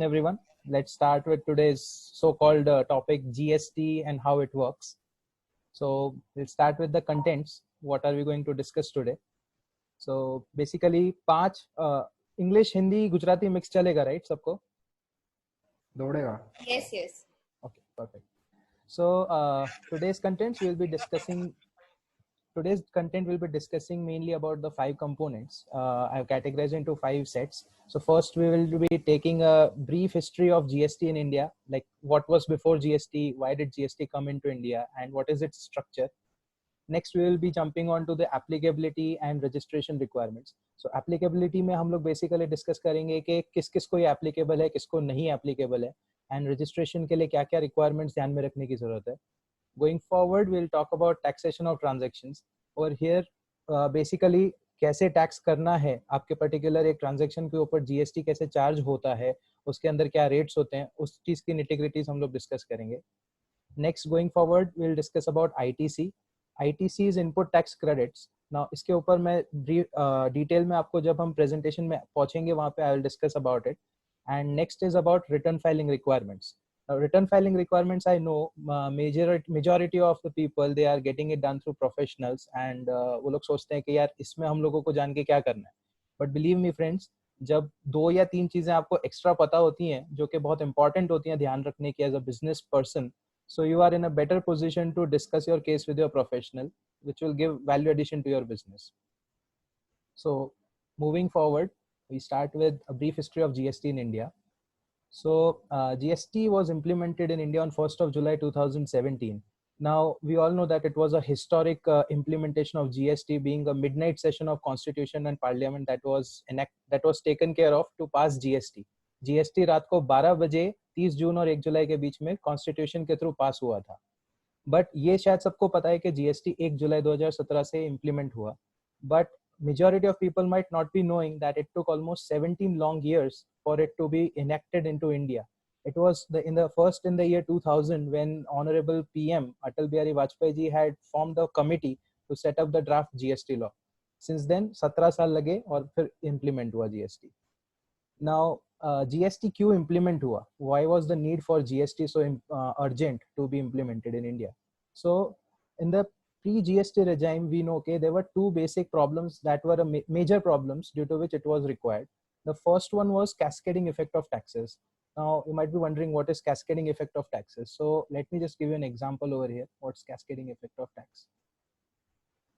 Everyone. Let's start with today's so-called topic GST and how it works. So we'll start with the contents. What are we going to discuss today? So basically पांच English, Hindi, Gujarati mix चलेगा right सबको? दौड़ेगा. Yes. Okay, perfect. So today's content will be discussing mainly about the five components. I've categorized into 5 sets. So first we will be taking a brief history of GST in India, like what was before GST, why did GST come into India, and what is its structure. Next we will be jumping on to the applicability and registration requirements. So applicability में हम लोग basically discuss करेंगे कि किस किस को ये applicable है, किसको नहीं applicable है, and registration के लिए क्या क्या requirements ध्यान में रखने की जरूरत है. Going forward, we'll talk about taxation of transactions. और here basically कैसे टैक्स करना है आपके पर्टिकुलर एक ट्रांजैक्शन के ऊपर जीएसटी कैसे चार्ज होता है, उसके अंदर क्या रेट्स होते हैं, उस चीज की निटिग्रिटीज हम लोग डिस्कस करेंगे. Next going forward will discuss about ITC. ITC is input tax credits. Now इसके ऊपर मैं डिटेल में आपको जब हम प्रेजेंटेशन में पहुंचेंगे वहां पे I will discuss about it. And next is about return filing requirements. Return filing requirements, I know majority of the people they are getting it done through professionals and वो लोग सोचते हैं कि यार इसमें हम लोगों को जान के क्या करना है. But believe me friends, जब 2 या 3 चीजें आपको एक्स्ट्रा पता होती हैं जो कि बहुत इंपॉर्टेंट होती हैं ध्यान रखने की as a business person, so you are in a better position to discuss your case with your professional, which will give value addition to your business. So moving forward, we start with a brief history of GST in India. So GST was implemented in India on 1st of July 2017. Now we all know that it was a historic implementation of GST, being a midnight session of Constitution and Parliament that was taken care of to pass GST. GST रात को 12 बजे 30 जून और 1 जुलाई के बीच में constitution के through pass हुआ था. But ये शायद सबको पता है कि GST 1 जुलाई 2017 से इम्प्लीमेंट हुआ. But majority of people might not be knowing that it took almost 17 long years for it to be enacted into India. It was in the year 2000 when Honorable PM Atal Bihari Vajpayee ji had formed a committee to set up the draft GST law. Since then 17 साल लगे और फिर implement हुआ GST. Now GST क्यों implement हुआ? Why was the need for GST so urgent to be implemented in India? So in the pre-GST regime, we know there were 2 basic problems that were major problems due to which it was required. The first one was cascading effect of taxes. Now you might be wondering what is cascading effect of taxes. So let me just give you an example over here. What's cascading effect of tax?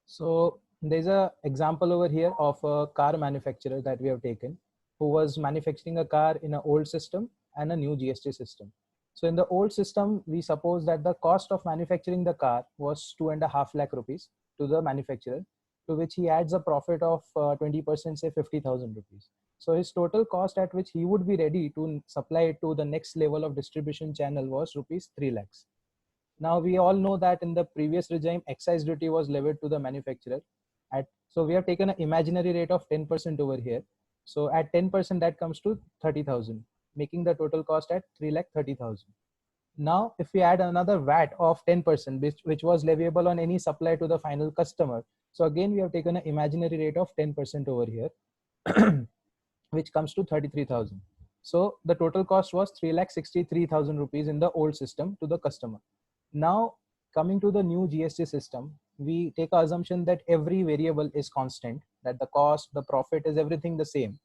So there's a example over here of a car manufacturer that we have taken who was manufacturing a car in an old system and a new GST system. So in the old system, we suppose that the cost of manufacturing the car was 2.5 lakh rupees to the manufacturer, to which he adds a profit of 20%, say 50,000 rupees. So his total cost at which he would be ready to supply it to the next level of distribution channel was rupees 3 lakhs. Now we all know that in the previous regime, excise duty was levied to the manufacturer. So we have taken an imaginary rate of 10% over here. So at 10% that comes to 30,000. Making the total cost at 3,30,000. Now, if we add another VAT of 10%, which was leviable on any supply to the final customer. So again, we have taken an imaginary rate of 10% over here, which comes to 33,000. So the total cost was 3,63,000 rupees in the old system to the customer. Now, coming to the new GST system, we take an assumption that every variable is constant, that the cost, the profit is everything the same.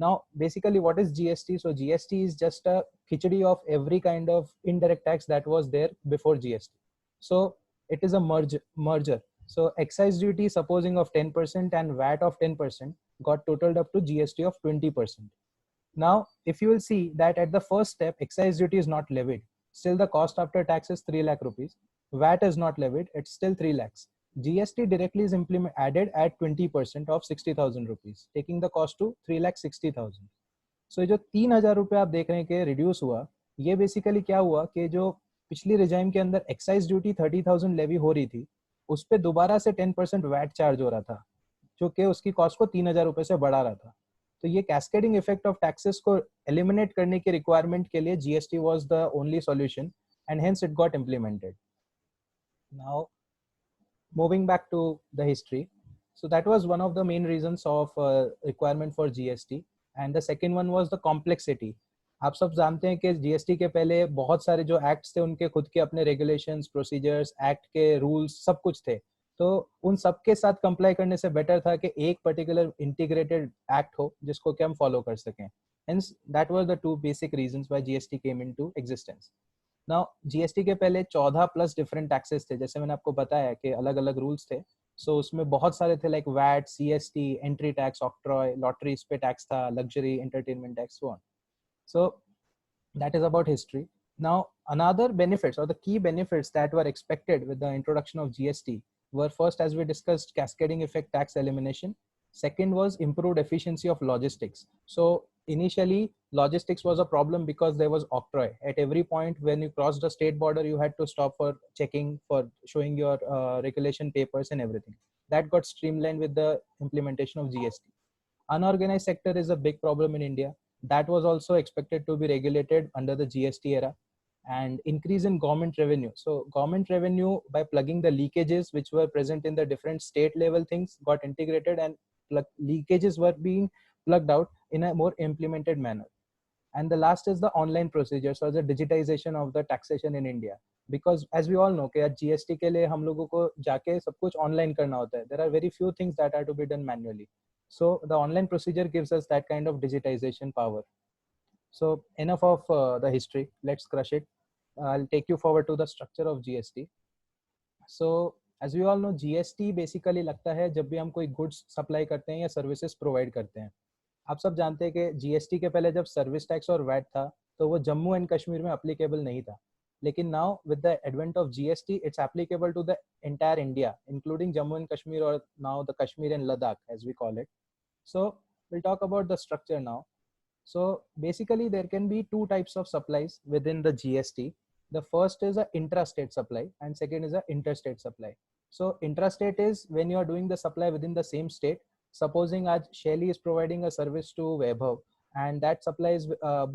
Now, basically, what is GST? So GST is just a khichdi of every kind of indirect tax that was there before GST. So it is a merger. So excise duty, supposing of 10% and VAT of 10% got totaled up to GST of 20%. Now, if you will see that at the first step, excise duty is not levied. Still the cost after tax is 3 lakh rupees. VAT is not levied. It's still 3 lakhs. GST directly is added at 20% of 60,000 rupees, taking the cost to 3,60,000. So जो 3,000 रुपए आप देख रहे हैं कि reduce हुआ, ये basically क्या हुआ कि जो पिछली रिजाइम के अंदर एक्साइज ड्यूटी 30,000 लेवी हो रही थी, उस पे दोबारा से 10% वैट चार्ज हो रहा था, जो कि उसकी कॉस्ट को 3,000 रुपए से बढ़ा रहा था. तो ये कैस्केडिंग इफेक्ट ऑफ टैक्सेस को एलिमिनेट करने के रिक्वायरमेंट के लिए GST was the only solution and hence it got implemented. Now moving back to the history, so that was one of the main reasons of requirement for GST, and the second one was the complexity. आप सब जानते हैं कि GST के पहले बहुत सारे जो एक्ट्स थे उनके खुद के अपने रेगुलेशंस, प्रोसीजर्स, एक्ट के रूल्स सब कुछ थे। तो उन सब के साथ कंप्लाई करने से बेटर था कि एक पर्टिकुलर इंटीग्रेटेड एक्ट हो जिसको कि हम फॉलो कर सकें। Hence that was the two basic reasons why GST came into existence. Now GST के पहले 14 प्लस डिफरेंट टैक्सेस थे, जैसे मैंने आपको बताया कि अलग अलग रूल्स थे। सो उसमें बहुत सारे थे, like VAT, CST, entry tax, octroi, lotteries पे टैक्स था, luxury entertainment tax, so on. So that is about history. Now, another benefits or the key benefits that were expected with the introduction of GST were, first, as we discussed, cascading effect tax elimination. Second was improved efficiency of logistics. So initially, logistics was a problem because there was octroi. At every point when you crossed the state border, you had to stop for checking, for showing your regulation papers and everything. That got streamlined with the implementation of GST. Unorganized sector is a big problem in India. That was also expected to be regulated under the GST era. And increase in government revenue. So government revenue, by plugging the leakages which were present in the different state level things, got integrated, and leakages were being plugged out in a more implemented manner. And the last is the online procedures or the digitization of the taxation in India. Because as we all know कि आज GST के लिए हम लोगों को जाके सब कुछ online करना होता है. There are very few things that are to be done manually. So the online procedure gives us that kind of digitization power. So enough of the history. Let's crush it. I'll take you forward to the structure of GST. So as we all know, GST basically लगता है जब भी हम कोई goods supply करते हैं या services provide करते हैं. आप सब जानते हैं कि जीएसटी के पहले जब सर्विस टैक्स और वैट था तो वो जम्मू एंड कश्मीर में अप्लीकेबल नहीं था, लेकिन now with the advent of GST it's applicable to the entire India including Jammu and Kashmir और now the Kashmir and Ladakh as we call it. So we'll talk about the structure now. So basically there can be two types of supplies within the GST. The first is a intrastate supply and second is a interstate supply. So intrastate is when you are doing the supply within the same state. Supposing आज Shelly is providing a service to Vaibhav and that supply is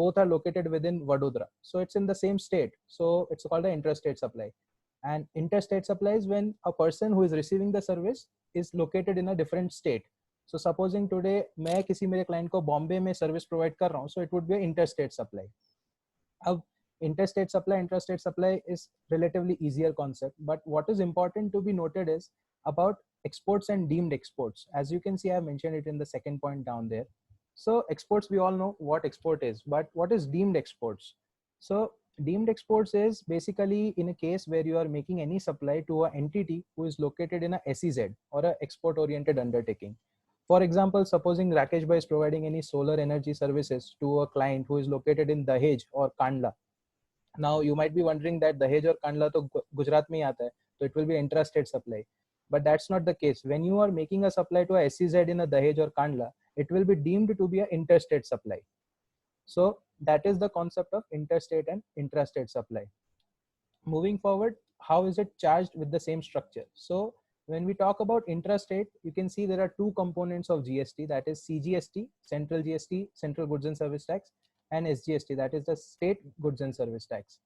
both are located within Vadodara. So it's in the same state. So it's called an intrastate supply. And interstate supply is when a person who is receiving the service is located in a different state. So supposing today मैं किसी मेरे client को बॉम्बे में service provide कर रहा हूँ, so it would be an interstate supply. अब interstate supply, intrastate supply is relatively easier concept, but what is important to be noted is about exports and deemed exports. As you can see, I have mentioned it in the second point down there. So exports, we all know what export is, but what is deemed exports? So deemed exports is basically in a case where you are making any supply to an entity who is located in a SEZ or a export oriented undertaking. For example, supposing Rakesh Bhai is providing any solar energy services to a client who is located in Dahej or Kandla. Now you might be wondering that Dahej or Kandla to Gujarat mein aata hai, so it will be intrastate supply. But that's not the case. When you are making a supply to a SEZ in a Dahej or Kandla, it will be deemed to be an interstate supply. So that is the concept of interstate and intrastate supply. Moving forward, how is it charged with the same structure? So when we talk about intrastate, you can see there are two components of GST, that is CGST, Central GST, Central Goods and Service Tax, and SGST, that is the State Goods and Service Tax.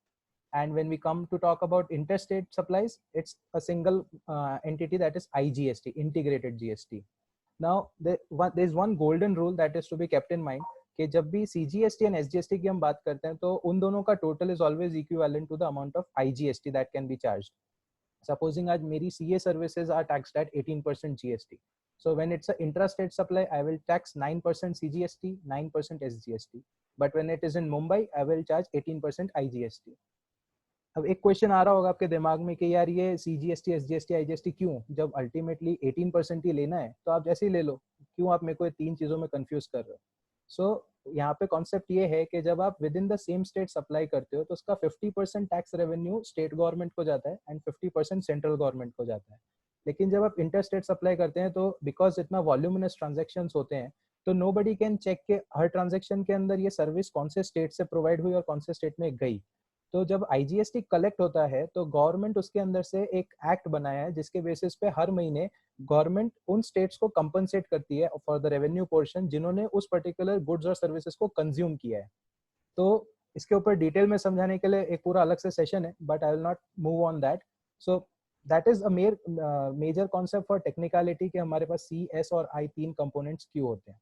And when we come to talk about interstate supplies, it's a single entity, that is IGST, Integrated GST. Now there's one golden rule that is to be kept in mind कि जब भी CGST and SGST की हम बात करते हैं तो उन दोनों का total is always equivalent to the amount of IGST that can be charged. Supposing आज मेरी CA services are taxed at 18% GST. So when it's an intrastate supply, I will tax 9% CGST, 9% SGST. But when it is in Mumbai, I will charge 18% IGST. अब एक question आ रहा होगा आपके दिमाग में कि यार ये CGST, SGST, IGST क्यों, जब अल्टीमेटली 18% ही लेना है तो आप जैसे ही ले लो, क्यों आप मेरे को तीन चीजों में कंफ्यूज कर रहे हो? सो यहाँ पे कॉन्सेप्ट ये है कि जब आप with in the same state supply करते हो तो उसका 50% टैक्स रेवेन्यू स्टेट गवर्नमेंट को जाता है एंड 50% सेंट्रल गवर्नमेंट को जाता है. लेकिन जब आप इंटर स्टेट सप्लाई करते हैं तो बिकॉज इतना वॉल्यूमिनस ट्रांजेक्शन्स होते हैं तो नोबडी कैन चेक के हर ट्रांजेक्शन के अंदर ये सर्विस कौन से स्टेट से प्रोवाइड हुई और कौन से स्टेट में गई. तो जब आईजीएसटी कलेक्ट होता है तो गवर्नमेंट उसके अंदर से एक एक्ट बनाया है जिसके बेसिस पे हर महीने गवर्नमेंट उन स्टेट्स को कंपनसेट करती है फॉर द रेवेन्यू पोर्शन जिन्होंने उस पर्टिकुलर गुड्स और सर्विसेज को कंज्यूम किया है. तो इसके ऊपर डिटेल में समझाने के लिए एक पूरा अलग से सेशन है, but I will not move on that. So that is a major concept for technicality कि हमारे पास सी, एस और आई तीन कंपोनेंट्स क्यों होते हैं.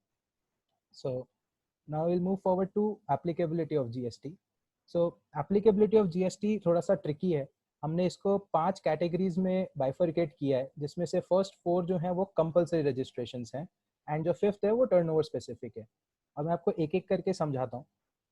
सो Now we'll move forward to applicability of GST. So applicability of GST थोड़ा सा tricky है. हमने इसको 5 कैटेगरीज में बाइफरकेट किया है, जिसमें से फर्स्ट 4 जो हैं वो कंपलसरी रजिस्ट्रेशंस हैं एंड जो फिफ्थ है वो टर्नओवर स्पेसिफिक है. अब मैं आपको एक एक करके समझाता हूँ.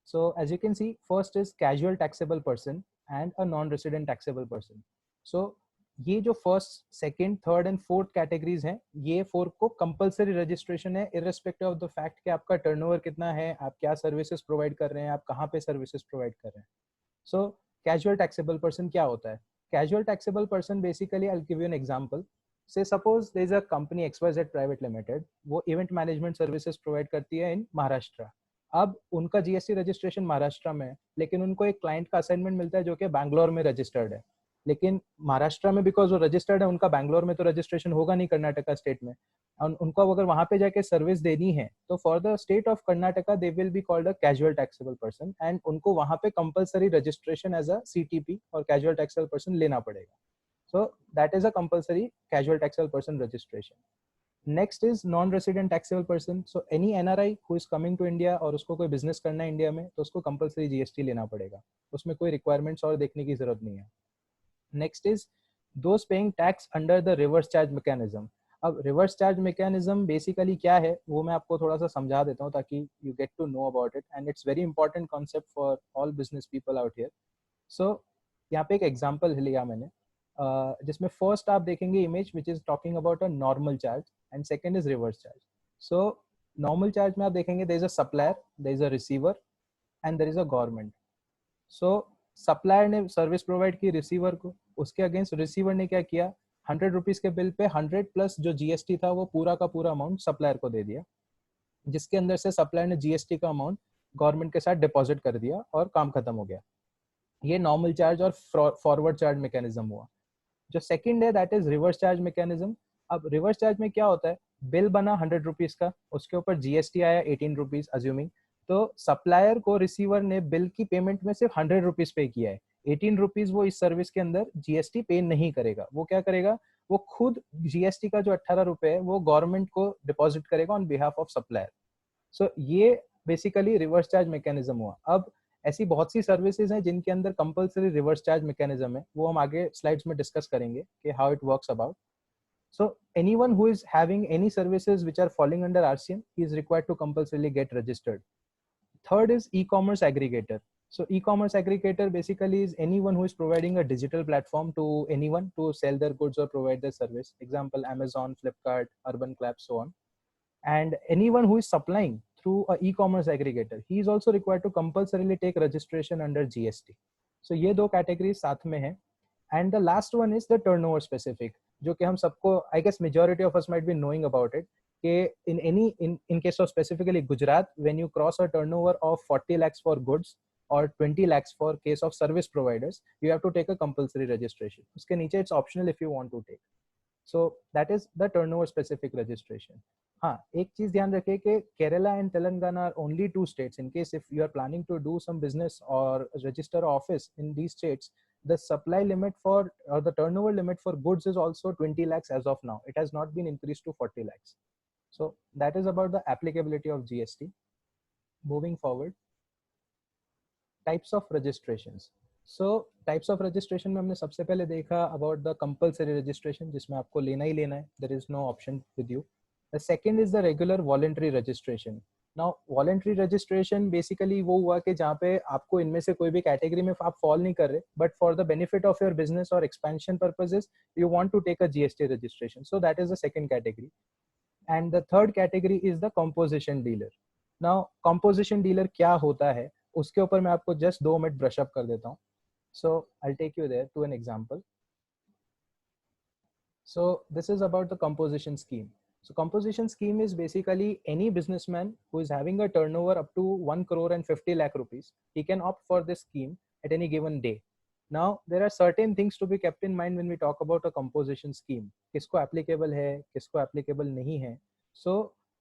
So as you can see, first is casual taxable person and a non resident taxable person. So ये जो first, second, third and fourth categories हैं, ये 4 को कंपलसरी रजिस्ट्रेशन है इररिस्पेक्टिव ऑफ द फैक्ट कि आपका टर्नओवर कितना है, आप क्या सर्विसेज प्रोवाइड कर रहे हैं, आप कहाँ पे सर्विसेज प्रोवाइड कर रहे हैं. सो कैजुअल टैक्सेबल पर्सन क्या होता है? Casual taxable person basically, I will give you an example. Say suppose there is a company XYZ private limited, वो इवेंट मैनेजमेंट सर्विसेज प्रोवाइड करती है इन महाराष्ट्र. अब उनका जीएसटी रजिस्ट्रेशन महाराष्ट्र में है, लेकिन उनको एक क्लाइंट का असाइनमेंट मिलता है जो कि बैंगलोर में रजिस्टर्ड है. लेकिन महाराष्ट्र में बिकॉज वो रजिस्टर्ड है, उनका बैंगलोर में तो रजिस्ट्रेशन होगा नहीं कर्नाटका स्टेट में. उनको अगर वहां पे जाके सर्विस देनी है तो for the state of Karnataka they will be called a casual taxable person, and उनको वहां पे compulsory registration as a CTP और कैजुअल टैक्सेबल पर्सन लेना पड़ेगा. So that is a compulsory casual taxable person registration. Next is non resident taxable person. So any NRI who is coming to India और उसको कोई business करना है India में, तो उसको कंपलसरी GST लेना पड़ेगा. उसमें कोई रिक्वायरमेंट्स और देखने की जरूरत नहीं है. Next is those paying tax under the reverse charge mechanism. अब रिवर्स चार्ज मैकेनिज्म बेसिकली क्या है वो मैं आपको थोड़ा सा समझा देता हूँ ताकि you get to know about it, and it's very important concept for all business people out here. So यहाँ पे एक एग्जांपल लिया मैंने, जिसमें फर्स्ट आप देखेंगे image which is talking about a normal charge and second is reverse charge. So normal charge में आप देखेंगे there is a supplier, there is a receiver and there is a government. So supplier ने service provide की receiver को, उसके against receiver ने क्या किया, 100 रुपीज के बिल पे 100 प्लस जो GST था वो पूरा का पूरा अमाउंट सप्लायर को दे दिया, जिसके अंदर से सप्लायर ने GST का अमाउंट गवर्नमेंट के साथ डिपॉजिट कर दिया और काम खत्म हो गया. ये नॉर्मल चार्ज और फॉरवर्ड चार्ज मैकेनिज्म हुआ. जो सेकंड है that is reverse charge mechanism. अब रिवर्स चार्ज में क्या होता है, बिल बना 100 रुपीज का, उसके ऊपर GST आया 18 रुपीज अज्यूमिंग, तो सप्लायर को रिसीवर ने बिल की पेमेंट में सिर्फ 100 रुपीज पे किया है. 18 रुपीज वो इस सर्विस के अंदर GST पे नहीं करेगा. वो क्या करेगा, वो खुद GST का जो 18 रुपए है वो गवर्नमेंट को डिपॉजिट करेगा ऑन बिहाफ ऑफ सप्लायर. सो ये बेसिकली रिवर्स चार्ज मैकेनिज्म हुआ. अब ऐसी बहुत सी सर्विसेज हैं जिनके अंदर कंपलसरी रिवर्स चार्ज मैकेनिज्म है, वो हम आगे स्लाइड्स में डिस्कस करेंगे कि how it works about. So anyone who is having any services which are falling under RCM, he is required to compulsorily get registered. Third is e-commerce aggregator. So e-commerce aggregator basically is anyone who is providing a digital platform to anyone to sell their goods or provide their service. Example, Amazon, Flipkart, Urban Clap, so on. And anyone who is supplying through a e-commerce aggregator, he is also required to compulsorily take registration under GST. So ये दो categories साथ में है. And the last one is the turnover specific, जो कि हम सबको, I guess majority of us might be knowing about it, कि in case of specifically Gujarat, when you cross a turnover of 40 lakhs for goods or 20 lakhs for case of service providers, you have to take a compulsory registration. उसके नीचे it's optional if you want to take. So that is the turnover specific registration. हाँ, एक चीज ध्यान रखें कि Kerala and Telangana are only 2 states. In case if you are planning to do some business or register office in these states, the supply limit for or the turnover limit for goods is also 20 lakhs as of now. It has not been increased to 40 lakhs. So that is about the applicability of GST. Moving forward, types of registrations. So types of registration में हमने सबसे पहले देखा about the compulsory registration, जिसमें आपको लेना ही लेना है, there is no option with you. The second is the regular voluntary registration. Now voluntary registration basically वो हुआ कि जहाँ पे आपको इनमें से कोई भी कैटेगरी में आप फॉल नहीं कर रहे, but for the benefit of your business or expansion purposes you want to take a GST registration. So that is the second category. And the third category is the composition dealer. Now composition dealer क्या होता है उसके ऊपर मैं आपको just 2 minute brush up कर देता हूँ. So I'll take you there to an example. So this is about the composition scheme. So composition scheme is basically any businessman who is having a turnover up to 1 crore and 50 lakh rupees, he can opt for this scheme at any given day. Now there are certain things to be kept in mind when we talk about a composition scheme. किसको applicable है, किसको applicable नहीं है. So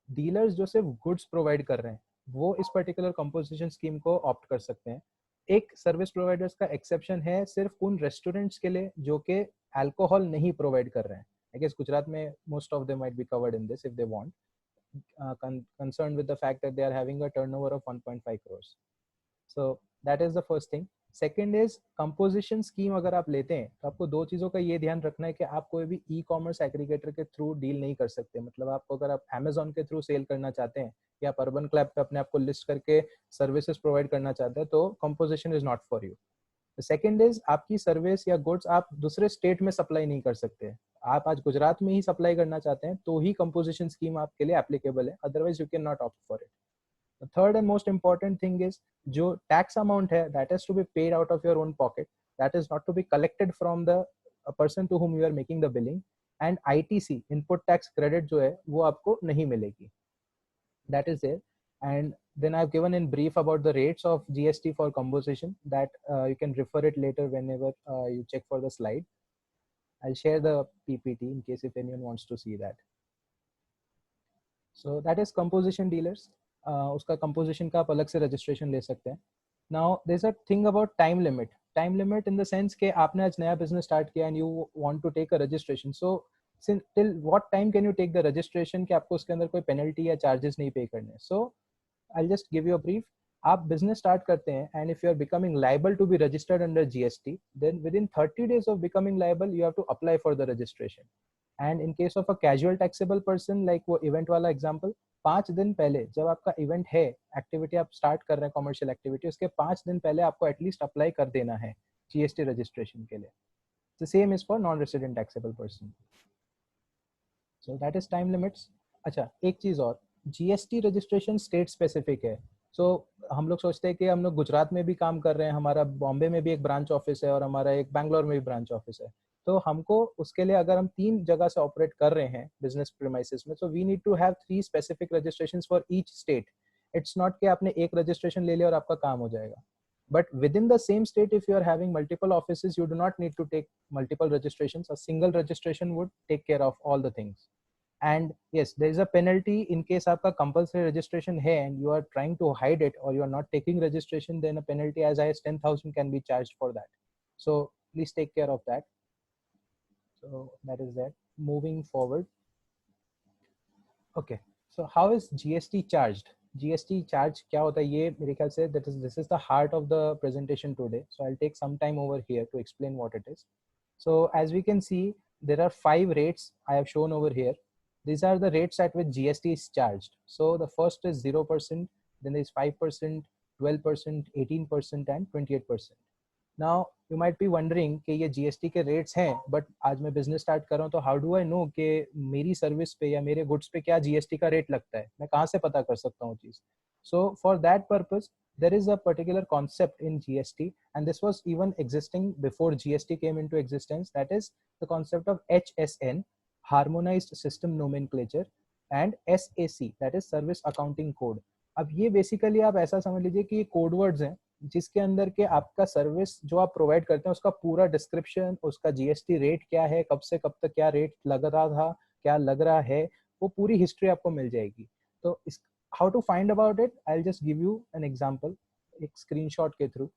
dealers जो सिर्फ goods provide कर रहे हैं वो इस particular composition scheme को opt कर सकते हैं. एक सर्विस प्रोवाइडर्स का एक्सेप्शन है सिर्फ उन रेस्टोरेंट्स के लिए जो कि अल्कोहल नहीं प्रोवाइड कर रहे हैं. आई गेस गुजरात में most of them might be covered in this if they want. concerned with the fact that they are having a turnover of 1.5 crores. So that is the first thing. Second is composition scheme अगर आप लेते हैं तो आपको दो चीज़ों का ये ध्यान रखना है कि आप कोई भी ई कॉमर्स एग्रीगेटर के थ्रू डील नहीं कर सकते. मतलब आपको अगर आप अमेजोन के थ्रू सेल करना चाहते हैं या आप अर्बन क्लैब पे अपने आप को लिस्ट करके सर्विसेज प्रोवाइड करना चाहते हैं तो composition is not for you. Second is आपकी सर्विस या गुड्स आप दूसरे स्टेट में सप्लाई नहीं कर सकते. आप आज गुजरात में ही सप्लाई करना चाहते हैं तो ही कंपोजिशन स्कीम आपके लिए एप्लीकेबल है, otherwise you can not opt for it. The third and most important thing is जो tax amount है that has to be paid out of your own pocket, that is not to be collected from the person to whom you are making the billing, and ITC input tax credit जो है वो आपको नहीं मिलेगी. That is there. And then I've given in brief about the rates of GST for composition that you can refer it later whenever you check for the slide. I'll share the PPT in case if anyone wants to see that. So that is composition dealers. उसका composition का आप अलग से registration ले सकते हैं. Now there is a thing about time limit. Time limit in the sense कि आपने आज नया बिजनेस स्टार्ट किया and you want to take a registration, so till what time can you take the registration कि आपको उसके अंदर कोई पेनल्टी या चार्जेस नहीं पे करने. So I just give you a brief. आप बिजनेस स्टार्ट करते हैं and if you are becoming liable to be registered under GST, then within 30 days of becoming liable you have to apply for the registration. And in case of a casual taxable person, like वो event वाला example, 5 दिन पहले जब आपका event है, activity आप start कर रहे हैं कॉमर्शियल एक्टिविटी, उसके 5 दिन पहले आपको एटलीस्ट अप्लाई कर देना है जीएसटी रजिस्ट्रेशन के लिए. The same is for non resident taxable person. So that is time limits. अच्छा, एक चीज और, जीएसटी रजिस्ट्रेशन स्टेट स्पेसिफिक है. सो हम लोग सोचते हैं कि हम लोग गुजरात में भी काम कर रहे हैं, हमारा बॉम्बे में भी एक ब्रांच ऑफिस है और हमारा एक बैंगलोर में भी ब्रांच ऑफिस है. तो हमको उसके लिए अगर हम 3 जगह से ऑपरेट कर रहे हैं बिजनेस प्रीमाइसेस में, so we need to have 3 specific registrations for each state. It's not कि आपने एक रजिस्ट्रेशन ले लिया और आपका काम हो जाएगा. But within the same state if you are having multiple offices, you do not need to take multiple registrations. A single registration would take care of all the things. And yes, there is a penalty in case आपका compulsory registration है and you are trying to hide it or you are not taking registration, then a penalty as high as 10,000 can be charged for that. So please take care of that. So that is that. Moving forward. Okay. So how is GST charged? GST charge क्या होता है ये मेरे ख्याल से this is the heart of the presentation today. So I'll take some time over here to explain what it is. So as we can see, there are 5 rates I have shown over here. These are the rates at which GST is charged. So the first is 0%, then there is 5%, 12%, 18% and 28%. Now you might be wondering कि ये GST के rates हैं, but आज मैं business start कर रहा हूँ तो how do I know कि मेरी service पे या मेरे goods पे क्या GST का rate लगता है, मैं कहाँ से पता कर सकता हूँ चीज़. So for that purpose, there is a particular concept in GST, and this was even existing before GST came into existence. That is the concept of HSN, Harmonized System Nomenclature, and SAC, that is Service Accounting Code. अब ये basically आप ऐसा समझ लीजिए कि ये code words हैं जिसके अंदर के आपका सर्विस जो आप प्रोवाइड करते हैं उसका पूरा डिस्क्रिप्शन, उसका जीएसटी रेट क्या है, कब से कब तक क्या रेट लग रहा था, क्या लग रहा है, वो पूरी हिस्ट्री आपको मिल जाएगी. तो इस how to find about it, I will just give you an example एक स्क्रीनशॉट के through.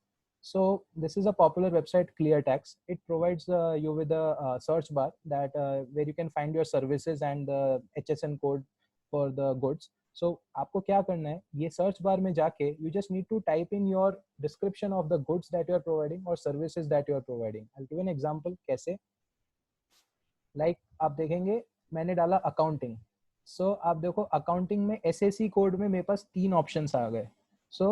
So this is a popular website, ClearTax. It provides you with a search bar that where you can find your services and the HSN code for the goods. So आपको क्या करना है, ये search bar में जाके you just need to type in your description of the goods that you are providing or services that you are providing. I'll give an example कैसे. Like आप देखेंगे मैंने डाला accounting. So आप देखो accounting में SAC कोड में मेरे पास 3 ऑप्शंस आ गए. So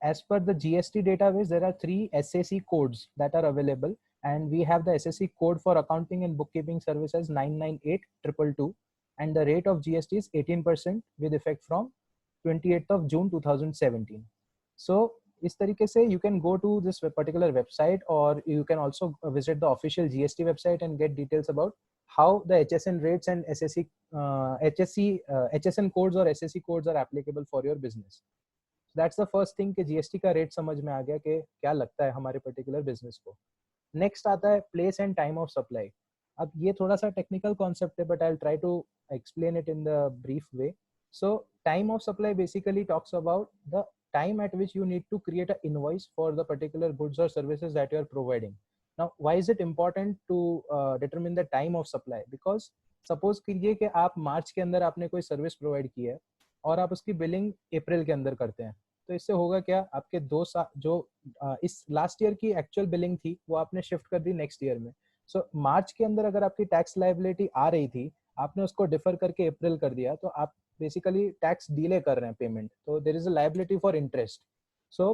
as per the GST database, there are 3 SAC codes that are available, and we have the SAC code for accounting and bookkeeping services 998222, and the rate of GST is 18% with effect from 28th of June 2017. So इस तरीके से you can go to this particular website, or you can also visit the official GST website and get details about how the HSN rates and HSN codes or SAC codes are applicable for your business. That's the first thing कि GST का rate समझ में आ गया कि क्या लगता है हमारे पर्टिकुलर बिजनेस को. नेक्स्ट आता है place and time of supply. अब ये थोड़ा सा टेक्निकल कॉन्सेप्ट है, but I will try to explain it in the brief way. So time of supply basically talks about the time at which you need to create an invoice for the particular goods or services that you are providing. Now why is it important to determine the time of supply? Because suppose कीजिए कि आप मार्च के अंदर आपने कोई service provide की है और आप उसकी बिलिंग अप्रैल के अंदर करते हैं, तो इससे होगा क्या, आपके 2 साल जो इस लास्ट ईयर की एक्चुअल बिलिंग थी वो आपने शिफ्ट कर दी नेक्स्ट ईयर में। सो मार्च के अंदर अगर आपकी टैक्स लाइबिलिटी आ रही थी, आपने उसको डिफर करके अप्रैल कर दिया, तो आप बेसिकली टैक्स डिले कर रहे हैं पेमेंट, तो there is a liability for interest. So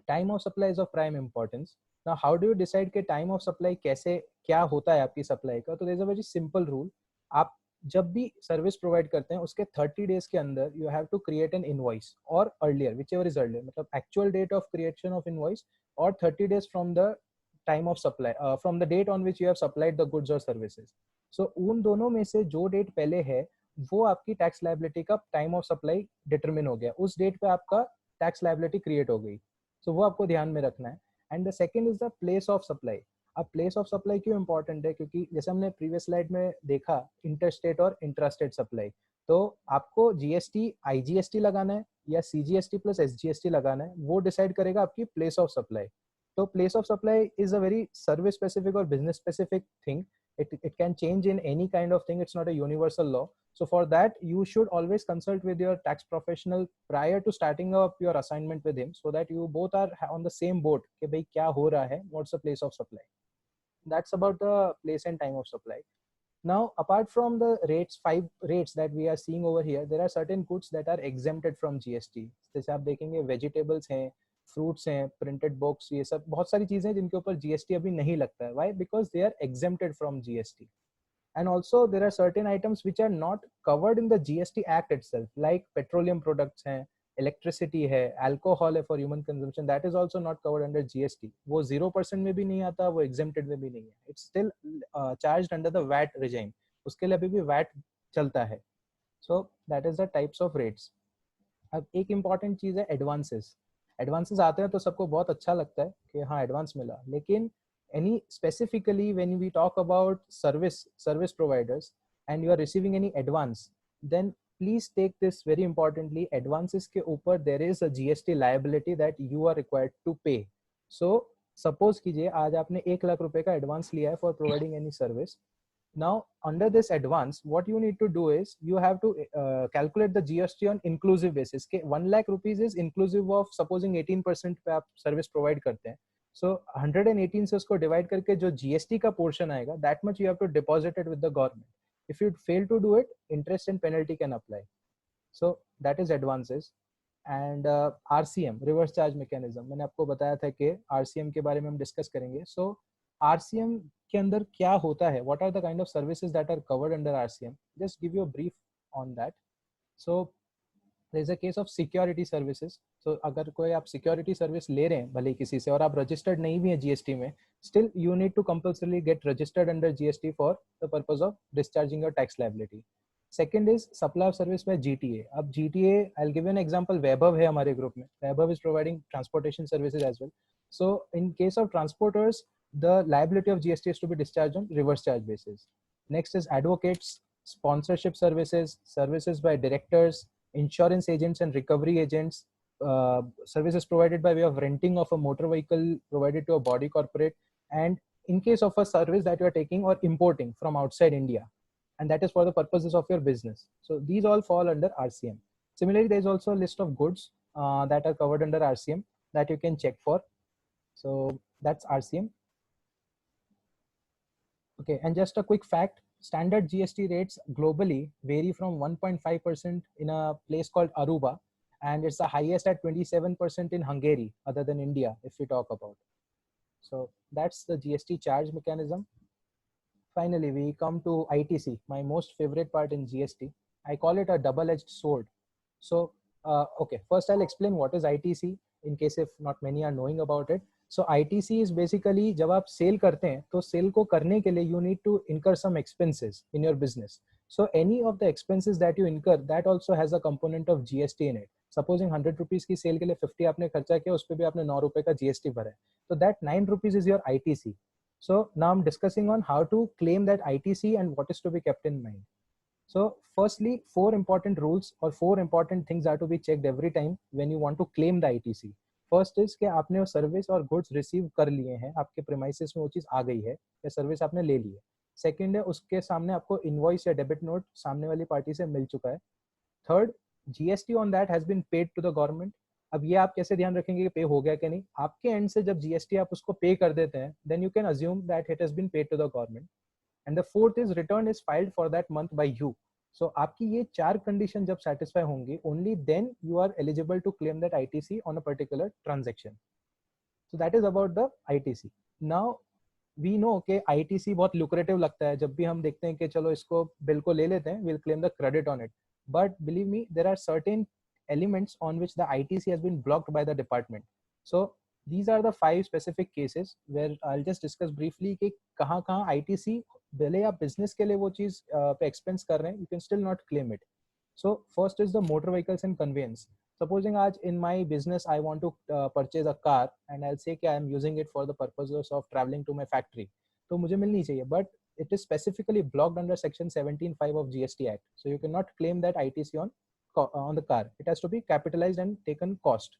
time of supply is of prime importance. Now how do you decide कि टाइम ऑफ सप्लाई कैसे क्या होता है आपकी सप्लाई का, तो there is a very simple rule. आप जब भी सर्विस प्रोवाइड करते हैं उसके 30 डेज के अंदर you have to create an invoice, और earlier whichever is earlier, मतलब actual date of creation of invoice और 30 days from the time of supply, from the date on which you have supplied the goods और services. So उन दोनों में से जो date पहले है वो आपकी टैक्स लाइबिलिटी का टाइम ऑफ सप्लाई डिटरमिन हो गया, उस डेट पे आपका टैक्स लाइबिलिटी क्रिएट हो गई। सो वो आपको ध्यान में रखना है। And the second is the place of supply. अब प्लेस ऑफ सप्लाई क्यों इंपॉर्टेंट है, क्योंकि जैसे हमने प्रीवियस स्लाइड में देखा इंटरस्टेट और इंट्रास्टेट सप्लाई, तो आपको जीएसटी आईजीएसटी लगाना है या सीजीएसटी प्लस एसजीएसटी लगाना है, वो डिसाइड करेगा आपकी प्लेस ऑफ सप्लाई। तो place of supply is a very service specific और business specific thing. It can change in any kind of thing, it's not a universal law. So for that you should always consult with your tax professional prior to starting up your assignment with him, so that you both are on the same boat कि भाई क्या हो रहा है, what's the place of supply. That's about the place and time of supply. Now apart from the rates, 5 rates that we are seeing over here, there are certain goods that are exempted from GST. जैसे आप देखेंगे vegetables हैं, fruits हैं, printed books, ये सब बहुत सारी चीजें हैं जिनके ऊपर जीएसटी अभी नहीं लगता है। Why? Because they are exempted from GST. And also there are certain items which are not covered in the GST Act itself, like petroleum products हैं, electricity है, alcohol है for human consumption, that is also not covered under GST. वो 0% में भी नहीं आता, वो exempted में भी नहीं है, it's still charged under the VAT regime, उसके लिए अभी भी VAT चलता है। So that is the types of rates. अब एक इम्पॉर्टेंट चीज है एडवांसेस। एडवांसेस आते हैं तो सबको बहुत अच्छा लगता है कि हाँ एडवांस मिला, लेकिन any specifically when we talk about service providers and you are receiving any advance, then please take this very importantly, advances के ऊपर there is a GST liability that you are required to pay. So suppose कीजिए आज आपने 1 लाख रुपए का advance लिया है for providing any service. Now under this advance what you need to do is you have to calculate the GST on inclusive basis के 1 lakh rupees is inclusive of supposing 18% पे आप सर्विस प्रोवाइड करते हैं। so 118 से उसको divide करके जो GST का पोर्शन आएगा that much you have to deposit it with the government. If you fail to do it, interest and penalty can apply. So that is advances. And RCM reverse charge mechanism, मैंने आपको बताया था कि RCM के बारे में हम discuss करेंगे। सो आरसीएम के अंदर क्या होता है, what are the kind of services that are covered under RCM, just give you a brief on that. So there is a case of security services. तो अगर कोई आप सिक्योरिटी सर्विस ले रहे हैं भले किसी से और आप रजिस्टर्ड नहीं भी हैं जीएसटी में, still you need to compulsory get registered under GST for the purpose of discharging your tax liability. Second is supply of service by GTA. अब GTA, I'll give you an example. Vaibhav है हमारे group में. Vaibhav is providing transportation services as well. So in case of transporters, the liability of GST is to be discharged on reverse charge basis. Next is advocates, sponsorship services, services by directors, insurance agents and recovery agents, services provided by way of renting of a motor vehicle provided to a body corporate, and in case of a service that you are taking or importing from outside India, and that is for the purposes of your business. So these all fall under RCM. Similarly, there is also a list of goods that are covered under RCM that you can check for. So that's RCM. Okay, and just a quick fact, standard GST rates globally vary from 1.5% in a place called Aruba, and it's the highest at 27% in Hungary, other than India, if we talk about. So that's the GST charge mechanism. Finally, we come to ITC, my most favorite part in GST. I call it a double-edged sword. So, okay, first I'll explain what is ITC in case if not many are knowing about it. So ITC is basically जब आप cell करते हैं तो cell को करने के लिए you need to incur some expenses in your business. So any of the expenses that you incur, that also has a component of GST in it. Supposing 100 rupees की सेल के लिए 50 आपने खर्चा किया, उस पर भी आपने 9 रुपए का GST भरा है, तो that 9 rupees is your ITC. So now I'm discussing on how to claim that ITC and what is to be kept in mind. So firstly, 4 important rules or 4 important things are to be checked every time when you want to claim the ITC. First is कि आपने वो service और goods receive कर लिए हैं, आपके premises में वो चीज़ आ गई है या सर्विस आपने ले ली है। सेकंड है उसके सामने आपको इनवॉइस या डेबिट नोट सामने वाली पार्टी से मिल चुका है। Third, GST on that has been paid to the government. अब ये आप कैसे ध्यान रखेंगे कि पे हो गया कि नहीं? आपके एंड से जब GST आप उसको पे कर देते हैं, then you can assume that it has been paid to the government. And the fourth is return is filed for that month by you. So आपकी ये चार कंडीशन जब satisfy होंगी, only then you are eligible to claim that ITC on a particular transaction. So that is about the ITC. Now we know कि ITC बहुत lucrative लगता है. जब भी हम देखते हैं कि चलो इसको बिल को ले लेते हैं, we'll claim the credit on it. But believe me, there are certain elements on which the ITC has been blocked by the department. So these are the 5 specific cases where I'll just discuss briefly कि कहाँ ITC भले आप business के लिए वो चीज़ पे expense कर रहे हैं, you can still not claim it. So first is the motor vehicles and conveyance. Supposing आज in my business I want to purchase a car and I'll say कि I am using it for the purposes of traveling to my factory, तो मुझे मिलनी चाहिए, but it is specifically blocked under section 17(5) of GST Act. So you cannot claim that ITC on the car. It has to be capitalized and taken cost.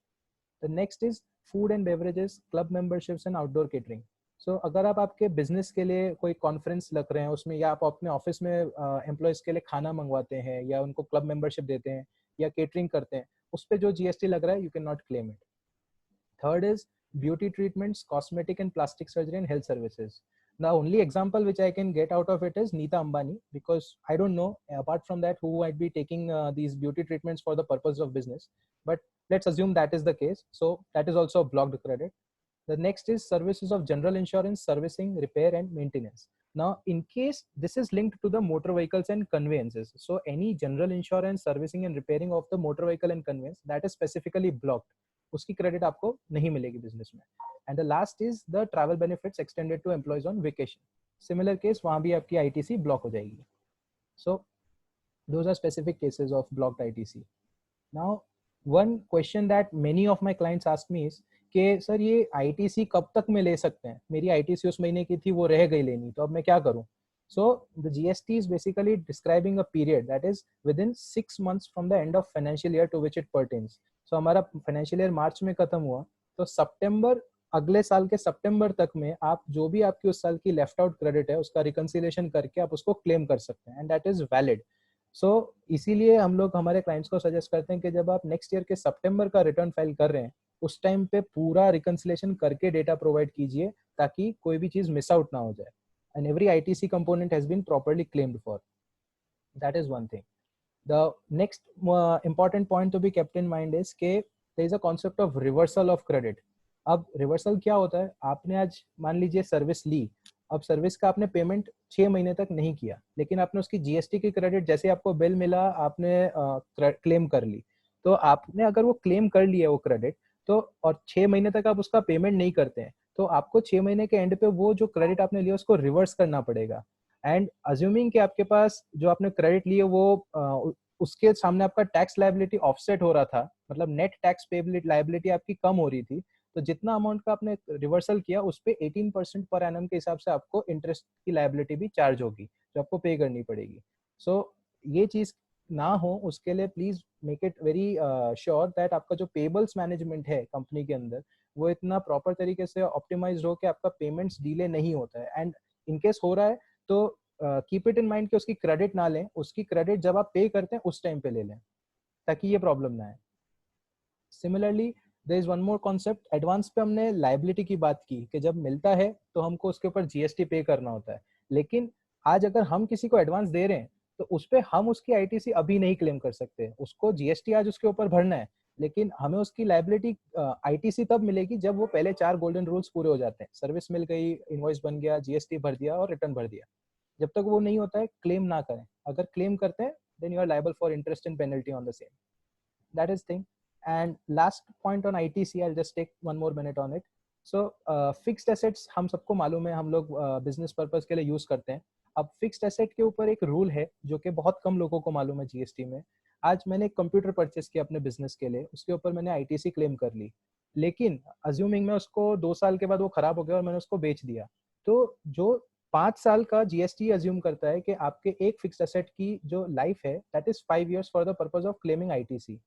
The next is food and beverages, club memberships and outdoor catering. So अगर आप आपके business के लिए कोई conference लग रहे हैं उसमें, या आप अपने ऑफिस में एम्प्लॉयज के लिए खाना मंगवाते हैं, या उनको क्लब मेंबरशिप देते हैं, या केटरिंग करते हैं, उस पे जो GST लग रहा है, you can not claim it. Third is beauty treatments, cosmetic and plastic surgery and health services. The only example which I can get out of it is Neeta Ambani, because I don't know apart from that who might be taking these beauty treatments for the purpose of business, but let's assume that is the case. So that is also a blocked credit. The next is services of general insurance, servicing, repair and maintenance. Now, in case this is linked to the motor vehicles and conveyances, so any general insurance, servicing and repairing of the motor vehicle and conveyance, that is specifically blocked. उसकी credit आपको नहीं मिलेगी business में. And the last is the travel benefits extended to employees on vacation. Similar case, वहां भी आपकी ITC block हो जाएगी. So those are specific cases of blocked ITC. Now one question that many of my clients ask me is कि sir ये ITC कब तक में ले सकते हैं? मेरी ITC उस महीने की थी, वो रह गई लेनी, तो अब मैं क्या करूं? So the GST is basically describing a period that is within 6 months from the end of financial year to which it pertains. So हमारा फाइनेंशियल ईयर मार्च में खत्म हुआ, तो सितंबर, अगले साल के सितंबर तक में आप जो भी आपकी उस साल की लेफ्ट आउट क्रेडिट है उसका रिकंसिलिएशन करके आप उसको क्लेम कर सकते हैं, एंड दैट इज वैलिड. सो इसीलिए हम लोग हमारे क्लाइंट्स को सजेस्ट करते हैं कि जब आप नेक्स्ट ईयर के सितंबर का रिटर्न फाइल कर रहे हैं, उस टाइम पे पूरा रिकंसिलिएशन करके डेटा प्रोवाइड कीजिए, ताकि कोई भी चीज मिस आउट ना हो जाए, and every ITC component has been properly claimed for. That is one thing. The next important point to be kept in mind is कि there is a concept of reversal of credit. अब reversal क्या होता है? आपने आज मान लीजिए service ली, अब सर्विस का आपने पेमेंट 6 महीने तक नहीं किया, लेकिन आपने उसकी GST की क्रेडिट जैसे आपको बिल मिला आपने क्लेम कर ली. तो आपने अगर वो क्लेम कर लिया वो क्रेडिट, तो और 6 महीने तक आप उसका पेमेंट नहीं करते हैं, तो आपको 6 महीने के एंड पे वो जो क्रेडिट आपने लिया उसको रिवर्स करना पड़ेगा. एंड अज्यूमिंग कि आपके पास जो आपने क्रेडिट लिए वो उसके सामने आपका टैक्स लायबिलिटी ऑफसेट हो रहा था, मतलब नेट टैक्स पेबिलिटी लायबिलिटी आपकी कम हो रही थी, तो जितना अमाउंट का आपने रिवर्सल किया उस पे 18% पर एनम के हिसाब से आपको इंटरेस्ट की लायबिलिटी भी चार्ज होगी, जो आपको पे करनी पड़ेगी. सो ये चीज ना हो उसके लिए please make it very sure that आपका जो पेबल्स मैनेजमेंट है कंपनी के अंदर वो इतना प्रॉपर तरीके से ऑप्टिमाइज्ड हो कि आपका पेमेंट्स डिले नहीं होता है. एंड इन केस हो रहा है तो कीप इट इन माइंड कि उसकी क्रेडिट ना लें, उसकी क्रेडिट जब आप पे करते हैं उस टाइम पे ले लें, ताकि ये प्रॉब्लम ना आए. Similarly there is one more concept. Advance पे हमने लायबिलिटी की बात की कि जब मिलता है तो हमको उसके ऊपर GST पे करना होता है, लेकिन आज अगर हम किसी को एडवांस दे रहे हैं तो उस पे हम उसकी ITC अभी नहीं क्लेम कर सकते. उसको GST आज उसके ऊपर भरना है, लेकिन हमें उसकी लायबिलिटी ITC तब मिलेगी जब वो पहले 4 गोल्डन रूल्स पूरे हो जाते हैं. सर्विस मिल गई, इनवॉइस बन गया, GST भर दिया और रिटर्न भर दिया. जब तक वो नहीं होता है क्लेम ना करें. अगर क्लेम करते हैं then you are liable for interest and penalty on the same. That is thing. And last point on ITC, I will just take 1 more minute on it. So fixed assets हम सबको मालूम है, हम लोग business purpose के लिए use करते हैं. अब फिक्स्ड एसेट के ऊपर एक रूल है जो कि बहुत कम लोगों को मालूम है GST में. आज मैंने एक कंप्यूटर परचेस किया अपने बिजनेस के लिए, उसके ऊपर मैंने ITC क्लेम कर ली, लेकिन अज्यूमिंग में उसको 2 साल के बाद वो खराब हो गया और मैंने उसको बेच दिया, तो जो 5 साल का GST अज्यूम करता है कि आपके एक फिक्स्ड एसेट की जो लाइफ है that is 5 years for the purpose of claiming ITC.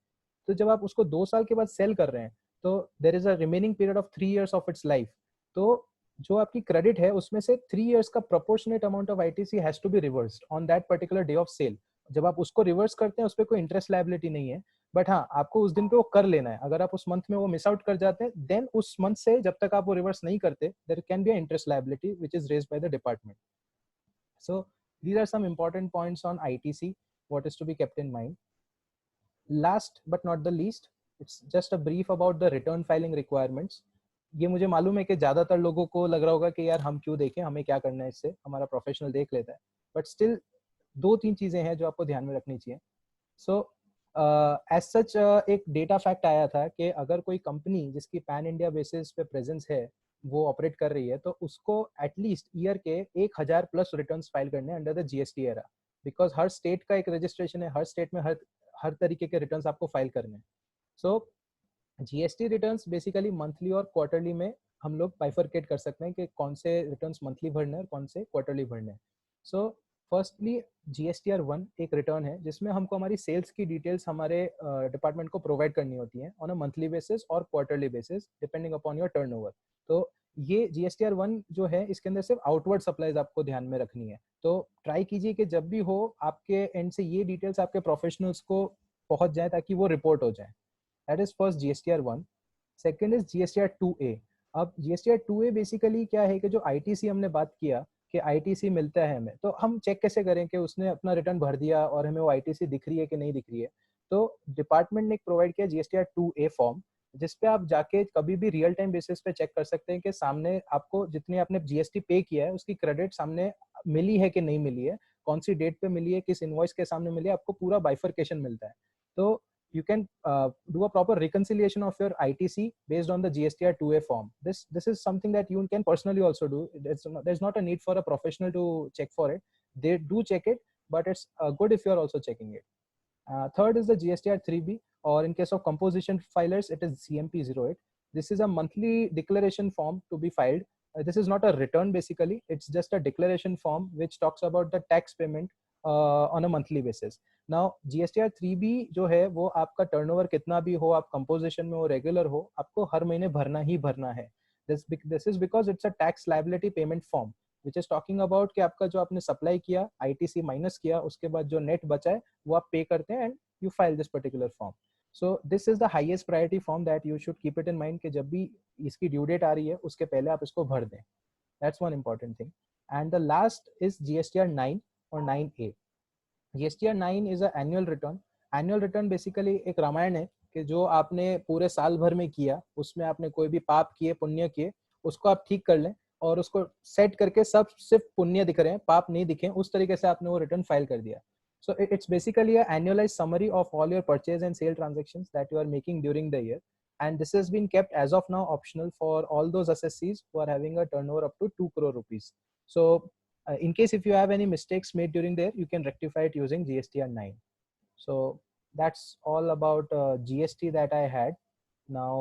तो जब आप उसको 2 साल के बाद सेल कर रहे हैं तो there is a remaining period of 3 years of its life. तो जो आपकी क्रेडिट है उसमें से 3 years का proportionate amount of ITC has to be reversed on that particular day of sale. जब आप उसको रिवर्स करते हैं उस पर कोई इंटरेस्ट लायबिलिटी नहीं है, बट हाँ आपको उस दिन पे वो कर लेना है। अगर आप उस मंथ में वो मिस आउट कर जाते हैं देन उस मंथ से जब तक आप वो रिवर्स नहीं करते there can be interest liability which is raised by the department. So these are some important points on ITC, what is to be kept in mind. Last but not the least, it's just a brief about the return filing requirements. ये मुझे मालूम है कि ज़्यादातर लोगों को लग रहा होगा कि यार हम क्यों देखें, हमें क्या करना है इससे, हमारा प्रोफेशनल देख लेता है, बट स्टिल 2-3 चीज़ें हैं जो आपको ध्यान में रखनी चाहिए। सो एज सच एक डेटा फैक्ट आया था कि अगर कोई कंपनी जिसकी पैन इंडिया बेसिस पे प्रेजेंस है वो ऑपरेट कर रही है तो उसको एटलीस्ट ईयर के 1000+ रिटर्न्स फाइल करने under the GST era, because her state का एक रजिस्ट्रेशन है, हर स्टेट में हर तरीके के रिटर्न्स आपको फाइल करने हैं। So GST returns basically monthly और क्वार्टरली में हम लोग बाइफरकेट कर सकते हैं कि कौन से रिटर्न्स मंथली भरने हैं और कौन से क्वार्टरली भरने हैं। सो फर्स्टली GSTR 1 एक रिटर्न है जिसमें हमको हमारी सेल्स की डिटेल्स हमारे डिपार्टमेंट को प्रोवाइड करनी होती हैं ऑन अ मंथली बेसिस और quarterly basis depending upon your turnover. तो ये GSTR 1 जो है इसके अंदर सिर्फ आउटवर्ड सप्लाईज आपको ध्यान में रखनी है। तो ट्राई कीजिए कि जब भी हो आपके एंड से ये डिटेल्स आपके प्रोफेशनल्स को पहुंच जाए ताकि वो रिपोर्ट हो जाए। That is first GSTR 1। Second is GSTR 2A। अब GSTR 2A बेसिकली क्या है कि जो ITC हमने बात किया कि ITC मिलता है हमें, तो हम चेक कैसे करें कि उसने अपना रिटर्न भर दिया और हमें वो ITC दिख रही है कि नहीं दिख रही है। तो डिपार्टमेंट ने एक प्रोवाइड किया GSTR 2A फॉर्म, जिसपे आप जाके कभी भी रियल टाइम बेसिस पे चेक कर सकते हैं कि सामने आपको जितने आपने GST पे किया है उसकी क्रेडिट सामने मिली है कि नहीं मिली है, कौन सी डेट पे मिली है, किस इनवॉइस के सामने मिली है, आपको पूरा बाइफरकेशन मिलता है। तो you can do a proper reconciliation of your ITC based on the GSTR 2A form. This is something that you can personally also do. There's not a need for a professional to check for it. They do check it, but it's good if you're also checking it. Third is the GSTR 3B, or in case of composition filers, it is CMP 08. This is a monthly declaration form to be filed. This is not a return basically, it's just a declaration form which talks about the tax payment on a monthly basis. Now GSTR 3B जो है वो आपका turnover कितना भी हो, आप composition में हो, रेगुलर हो, आपको हर महीने भरना ही भरना है। This is because it's a tax liability payment form which is talking about कि आपका जो आपने सप्लाई किया, ITC माइनस किया, उसके बाद जो नेट बचा है वो आप पे करते हैं and you file this particular form. So this is the highest priority form that you should keep it in mind कि जब भी इसकी ड्यू डेट आ रही है उसके पहले आप इसको भर दें। That's one important thing. And the last is GSTR 9 और 9A। GSTR 9 is a annual return. Annual return basically एक रामायण है कि जो आपने पूरे साल भर में किया, उसमें आपने कोई भी पाप किए, पुण्य किए, उसको आप ठीक कर लें और उसको सेट करके सब सिर्फ पुण्य दिख रहे हैं, पाप नहीं दिखे, उस तरीके से आपने वो रिटर्न फाइल कर दिया। So it's basically a annualized summary of all your purchase and sale transactions that you are making during the year, and this has been kept as of now optional for all those assessees who are having a turnover up to 2 crore rupees. So in case if you have any mistakes made during there, you can rectify it using GSTR 9. So that's all about GST that I had. Now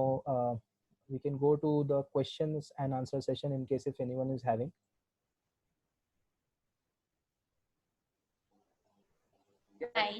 we can go to the questions and answer session in case if anyone is having. Hi.